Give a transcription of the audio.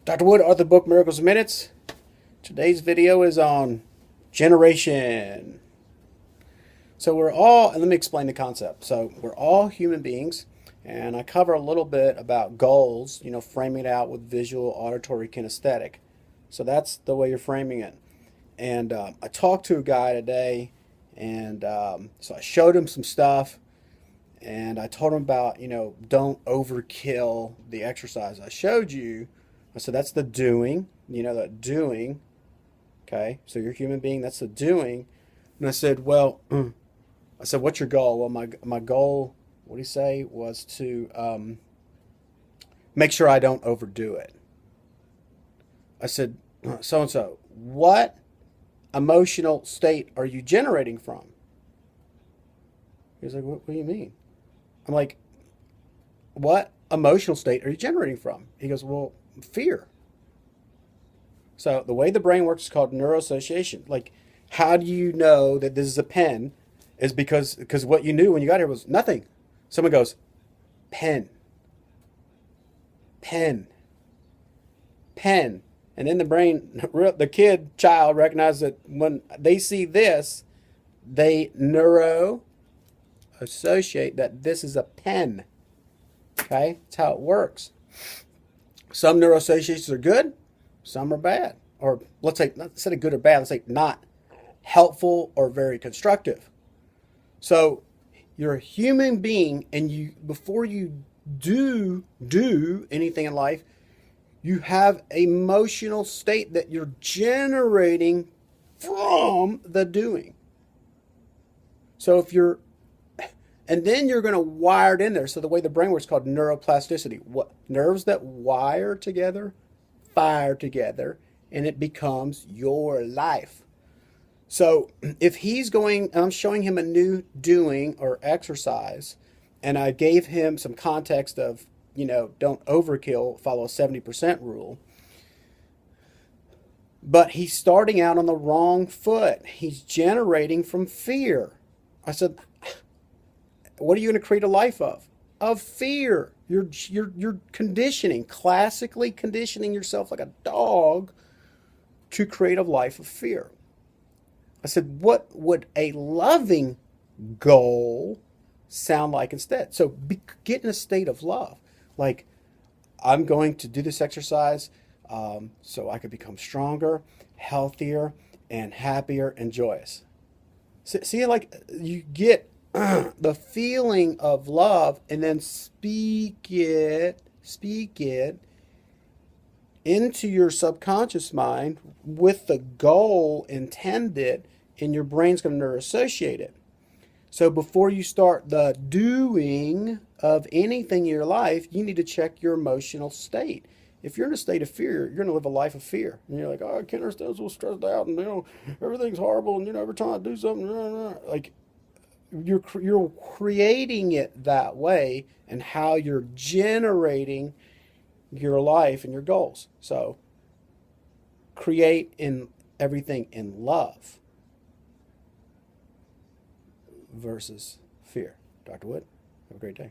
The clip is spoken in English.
Dr. Wood, Author Book Miracles Minutes. Today's video is on generation. So let me explain the concept. So we're all human beings, and I cover a little bit about goals, framing it out with visual, auditory, kinesthetic. So that's the way you're framing it. And I talked to a guy today, and so I showed him some stuff, and I told him about, don't overkill the exercise I showed you. I said, that's the doing, that doing. Okay. So you're a human being. That's the doing. And I said, what's your goal? Well, my goal, what did he say, was to make sure I don't overdo it. I said, so-and-so, what emotional state are you generating from? He was like, what do you mean? I'm like, what emotional state are you generating from? He goes, well, fear. So the way the brain works is called neuroassociation. Like, how do you know that this is a pen? Is because what you knew when you got here was nothing. Someone goes, pen, pen, pen. And then the brain, the child recognizes that when they see this, they neuroassociate that this is a pen. Okay? That's how it works. Some neuroassociations are good, some are bad. Or let's say, instead of good or bad, let's say not helpful or very constructive. So you're a human being, and before you do anything in life, you have an emotional state that you're generating from the doing. So and then you're going to wire it in there. So the way the brain works is called neuroplasticity. What nerves that wire together, fire together, and it becomes your life. So if he's going, I'm showing him a new doing or exercise, and I gave him some context of, don't overkill, follow a 70% rule. But he's starting out on the wrong foot. He's generating from fear. I said, what are you going to create a life of? Of fear. You're conditioning, classically conditioning yourself like a dog to create a life of fear. I said, what would a loving goal sound like instead? So get in a state of love. Like, I'm going to do this exercise so I could become stronger, healthier, and happier and joyous. See, like, you get the feeling of love, and then speak it into your subconscious mind with the goal intended, and your brain's going to neuroassociate it. So before you start the doing of anything in your life, you need to check your emotional state. If you're in a state of fear, you're going to live a life of fear. And you're like, oh, I can't understand, I'm so stressed out, and everything's horrible, and every time I do something, like, you're creating it that way, and how you're generating your life and your goals. So create in everything in love versus fear. Dr. Wood, have a great day.